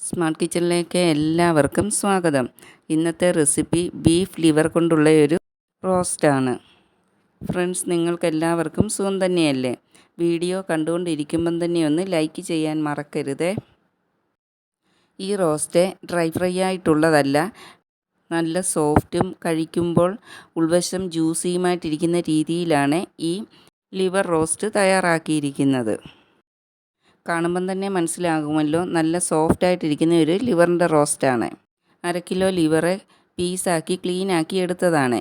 Smart കിച്ചണിലേക്ക് എല്ലാവർക്കും സ്വാഗതം. ഇന്നത്തെ റെസിപ്പി ബീഫ് ലിവർ കൊണ്ടുള്ള ഒരു റോസ്റ്റാണ്. ഫ്രണ്ട്സ്, നിങ്ങൾക്കെല്ലാവർക്കും സുഖം തന്നെയല്ലേ? വീഡിയോ കണ്ടുകൊണ്ടിരിക്കുമ്പം തന്നെ ഒന്ന് ലൈക്ക് ചെയ്യാൻ മറക്കരുതേ. ഈ റോസ്റ്റ് ഡ്രൈ ഫ്രൈ ആയിട്ടുള്ളതല്ല, നല്ല സോഫ്റ്റും കഴിക്കുമ്പോൾ ഉൾവശം ജ്യൂസിയുമായിട്ടിരിക്കുന്ന രീതിയിലാണ് ഈ ലിവർ റോസ്റ്റ് തയ്യാറാക്കിയിരിക്കുന്നത്. കാണുമ്പം തന്നെ മനസ്സിലാകുമല്ലോ, നല്ല സോഫ്റ്റായിട്ടിരിക്കുന്ന ഒരു ലിവറിൻ്റെ റോസ്റ്റാണ്. 1/2 കിലോ ലിവറ് പീസാക്കി ക്ലീനാക്കി എടുത്തതാണ്.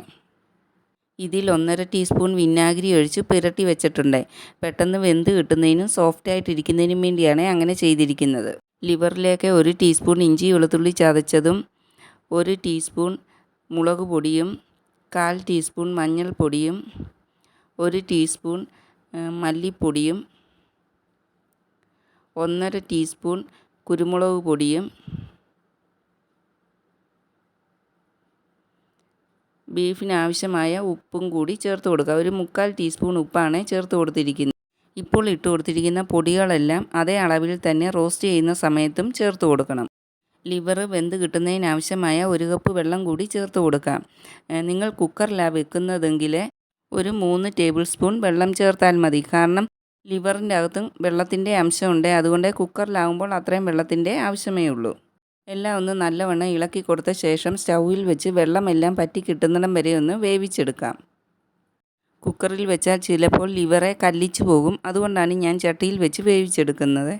ഇതിൽ 1.5 ടീസ്പൂൺ വിനാഗിരി ഒഴിച്ച് പുരട്ടി വെച്ചിട്ടുണ്ട്. പെട്ടെന്ന് വെന്ത് കിട്ടുന്നതിനും സോഫ്റ്റായിട്ടിരിക്കുന്നതിനും വേണ്ടിയാണ് അങ്ങനെ ചെയ്തിരിക്കുന്നത്. ലിവറിലേക്ക് 1 ടീസ്പൂൺ ഇഞ്ചി വെളുത്തുള്ളി ചതച്ചതും 1 ടീസ്പൂൺ മുളക് പൊടിയും 1/4 ടീസ്പൂൺ മഞ്ഞൾപ്പൊടിയും 1 ടീസ്പൂൺ മല്ലിപ്പൊടിയും 1.5 ടീസ്പൂൺ കുരുമുളക് പൊടിയും ബീഫിന് ആവശ്യമായ ഉപ്പും കൂടി ചേർത്ത് കൊടുക്കുക. 1/4 ടീസ്പൂൺ ഉപ്പാണ് ചേർത്ത് കൊടുത്തിരിക്കുന്നത്. ഇപ്പോൾ ഇട്ട് കൊടുത്തിരിക്കുന്ന പൊടികളെല്ലാം അതേ അളവിൽ തന്നെ റോസ്റ്റ് ചെയ്യുന്ന സമയത്തും ചേർത്ത് കൊടുക്കണം. ലിവർ വെന്ത് കിട്ടുന്നതിനാവശ്യമായ 1 കപ്പ് വെള്ളം കൂടി ചേർത്ത് കൊടുക്കാം. നിങ്ങൾ കുക്കറിലാണ് വെക്കുന്നതെങ്കിൽ ഒരു 3 ടേബിൾ സ്പൂൺ വെള്ളം ചേർത്താൽ മതി. കാരണം ലിവറിൻ്റെ അകത്തും വെള്ളത്തിൻ്റെ അംശമുണ്ട്. അതുകൊണ്ട് കുക്കറിലാകുമ്പോൾ അത്രയും വെള്ളത്തിൻ്റെ ആവശ്യമേ ഉള്ളൂ. എല്ലാം ഒന്ന് നല്ലവണ്ണം ഇളക്കി കൊടുത്ത ശേഷം സ്റ്റൗവിൽ വെച്ച് വെള്ളമെല്ലാം പറ്റി കിട്ടുന്നിടം വരെ ഒന്ന് വേവിച്ചെടുക്കാം. കുക്കറിൽ വെച്ചാൽ ചിലപ്പോൾ ലിവറെ കല്ലിച്ചു പോകും. അതുകൊണ്ടാണ് ഞാൻ ചട്ടിയിൽ വെച്ച് വേവിച്ചെടുക്കുന്നത്.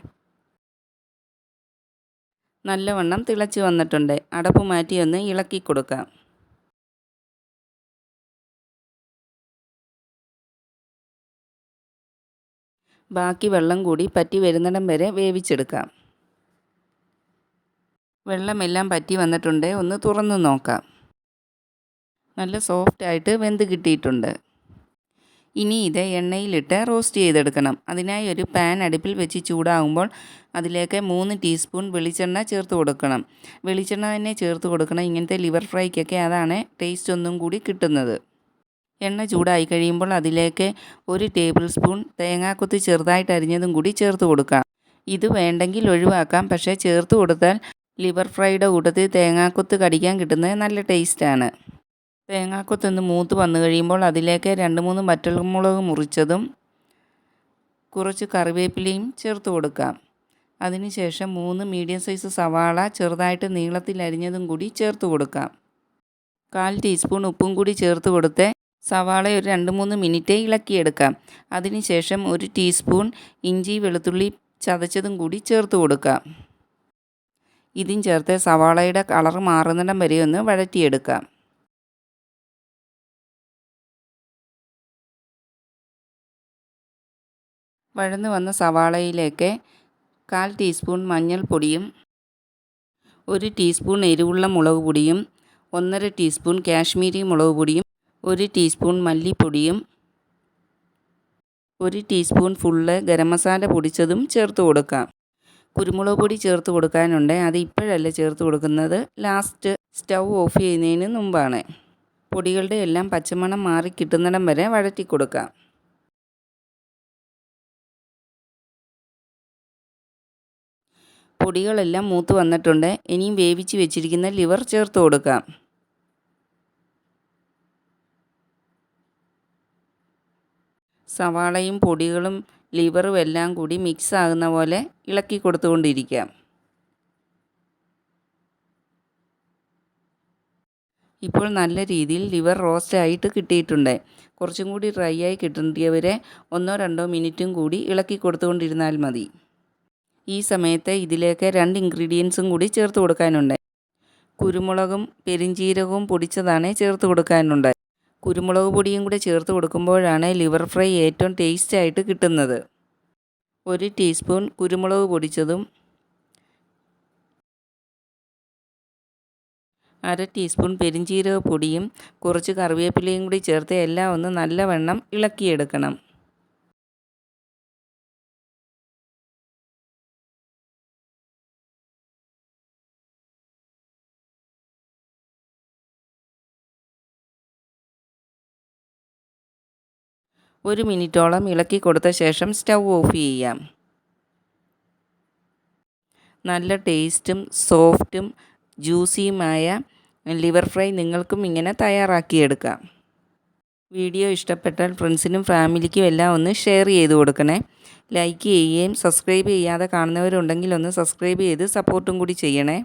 നല്ലവണ്ണം തിളച്ച് വന്നിട്ടുണ്ട്. അടപ്പ് മാറ്റി ഒന്ന് ഇളക്കി കൊടുക്കാം. ബാക്കി വെള്ളം കൂടി പറ്റി വരുന്നിടം വരെ വേവിച്ചെടുക്കാം. വെള്ളമെല്ലാം പറ്റി വന്നിട്ടുണ്ട്. ഒന്ന് തുറന്ന് നോക്കാം. നല്ല സോഫ്റ്റായിട്ട് വെന്ത് കിട്ടിയിട്ടുണ്ട്. ഇനി ഇത് എണ്ണയിലിട്ട് റോസ്റ്റ് ചെയ്തെടുക്കണം. അതിനായി ഒരു പാൻ അടുപ്പിൽ വെച്ച് ചൂടാകുമ്പോൾ അതിലേക്ക് 3 ടീസ്പൂൺ വെളിച്ചെണ്ണ ചേർത്ത് കൊടുക്കണം. വെളിച്ചെണ്ണ തന്നെ ചേർത്ത് കൊടുക്കണം. ഇങ്ങനത്തെ ലിവർ ഫ്രൈക്കൊക്കെ അതാണ് ടേസ്റ്റ് ഒന്നും കൂടി കിട്ടുന്നത്. എണ്ണ ചൂടായി കഴിയുമ്പോൾ അതിലേക്ക് 1 ടേബിൾ സ്പൂൺ തേങ്ങാക്കൊത്ത് ചെറുതായിട്ട് അരിഞ്ഞതും കൂടി ചേർത്ത് കൊടുക്കാം. ഇത് വേണ്ടെങ്കിൽ ഒഴിവാക്കാം. പക്ഷേ ചേർത്ത് കൊടുത്താൽ ലിവർ ഫ്രൈയുടെ കൂട്ടത്തിൽ തേങ്ങാക്കൊത്ത് കടിക്കാൻ കിട്ടുന്നത് നല്ല ടേസ്റ്റാണ്. തേങ്ങാക്കൊത്തൊന്ന് മൂത്ത് വന്നു കഴിയുമ്പോൾ അതിലേക്ക് 2-3 വറ്റൽമുളക് മുറിച്ചതും കുറച്ച് കറിവേപ്പിലയും ചേർത്ത് കൊടുക്കാം. അതിനുശേഷം 3 മീഡിയം സൈസ് സവാള ചെറുതായിട്ട് നീളത്തിൽ അരിഞ്ഞതും കൂടി ചേർത്ത് കൊടുക്കാം. 1/4 ടീസ്പൂൺ ഉപ്പും കൂടി ചേർത്ത് കൊടുത്ത് സവാള ഒരു 2-3 മിനിറ്റ് ഇളക്കിയെടുക്കാം. അതിനുശേഷം 1 ടീസ്പൂൺ ഇഞ്ചി വെളുത്തുള്ളി ചതച്ചതും കൂടി ചേർത്ത് കൊടുക്കാം. ഇതും ചേർത്ത് സവാളയുടെ കളർ മാറുന്നിടം വരെ ഒന്ന് വഴറ്റിയെടുക്കാം. വഴന്നു വന്ന സവാളയിലേക്ക് 1/4 ടീസ്പൂൺ മഞ്ഞൾപ്പൊടിയും 1 ടീസ്പൂൺ എരിവുള്ള മുളക് പൊടിയും 1.5 ടീസ്പൂൺ കാശ്മീരി മുളക് പൊടിയും 1 ടീസ്പൂൺ മല്ലിപ്പൊടിയും 1 ടീസ്പൂൺ ഫുള്ള് ഗരം മസാല പൊടിച്ചതും ചേർത്ത് കൊടുക്കാം. കുരുമുളക് പൊടി ചേർത്ത് കൊടുക്കാനുണ്ട്. അത് ഇപ്പോഴല്ല ചേർത്ത് കൊടുക്കുന്നത്, ലാസ്റ്റ് സ്റ്റൗ ഓഫ് ചെയ്യുന്നതിന് മുമ്പാണ്. പൊടികളുടെ എല്ലാം പച്ചമണം മാറി കിട്ടുന്നിടം വരെ വഴറ്റി കൊടുക്കാം. പൊടികളെല്ലാം മൂത്ത് വന്നിട്ടുണ്ട്. ഇനിയും വേവിച്ച് വെച്ചിരിക്കുന്ന ലിവർ ചേർത്ത് കൊടുക്കാം. സവാളയും പൊടികളും ലിവറും എല്ലാം കൂടി മിക്സ് ആകുന്ന പോലെ ഇളക്കി കൊടുത്തുകൊണ്ടിരിക്കാം. ഇപ്പോൾ നല്ല രീതിയിൽ ലിവർ റോസ്റ്റ് ആയിട്ട് കിട്ടിയിട്ടുണ്ട്. കുറച്ചും കൂടി ഡ്രൈ ആയി കിട്ടേണ്ടിയവരെ 1-2 മിനിറ്റും കൂടി ഇളക്കി കൊടുത്തുകൊണ്ടിരുന്നാൽ മതി. ഈ സമയത്ത് ഇതിലേക്ക് 2 ഇൻഗ്രീഡിയൻസും കൂടി ചേർത്ത് കൊടുക്കാനുണ്ട്. കുരുമുളകും പെരിഞ്ജീരകവും പൊടിച്ചതാണ് ചേർത്ത് കൊടുക്കാനുണ്ട്. കുരുമുളക് പൊടിയും കൂടെ ചേർത്ത് കൊടുക്കുമ്പോഴാണ് ലിവർ ഫ്രൈ ഏറ്റവും ടേസ്റ്റായിട്ട് കിട്ടുന്നത്. 1 ടീസ്പൂൺ കുരുമുളക് പൊടിച്ചതും 1/2 ടീസ്പൂൺ പെരിഞ്ജീരക പൊടിയും കുറച്ച് കറിവേപ്പിലയും കൂടി ചേർത്ത് എല്ലാം ഒന്ന് നല്ലവണ്ണം ഇളക്കിയെടുക്കണം. ഒരു മിനിറ്റോളം ഇളക്കി കൊടുത്ത ശേഷം സ്റ്റൗ ഓഫ് ചെയ്യാം. നല്ല ടേസ്റ്റും സോഫ്റ്റും ജ്യൂസിയുമായ ലിവർ ഫ്രൈ നിങ്ങൾക്കും ഇങ്ങനെ തയ്യാറാക്കിയെടുക്കാം. വീഡിയോ ഇഷ്ടപ്പെട്ടാൽ ഫ്രണ്ട്സിനും ഫാമിലിക്കും എല്ലാം ഒന്ന് ഷെയർ ചെയ്ത് കൊടുക്കണേ. ലൈക്ക് ചെയ്യുകയും സബ്സ്ക്രൈബ് ചെയ്യാതെ കാണുന്നവരുണ്ടെങ്കിൽ ഒന്ന് സബ്സ്ക്രൈബ് ചെയ്ത് സപ്പോർട്ടും കൂടി ചെയ്യണേ.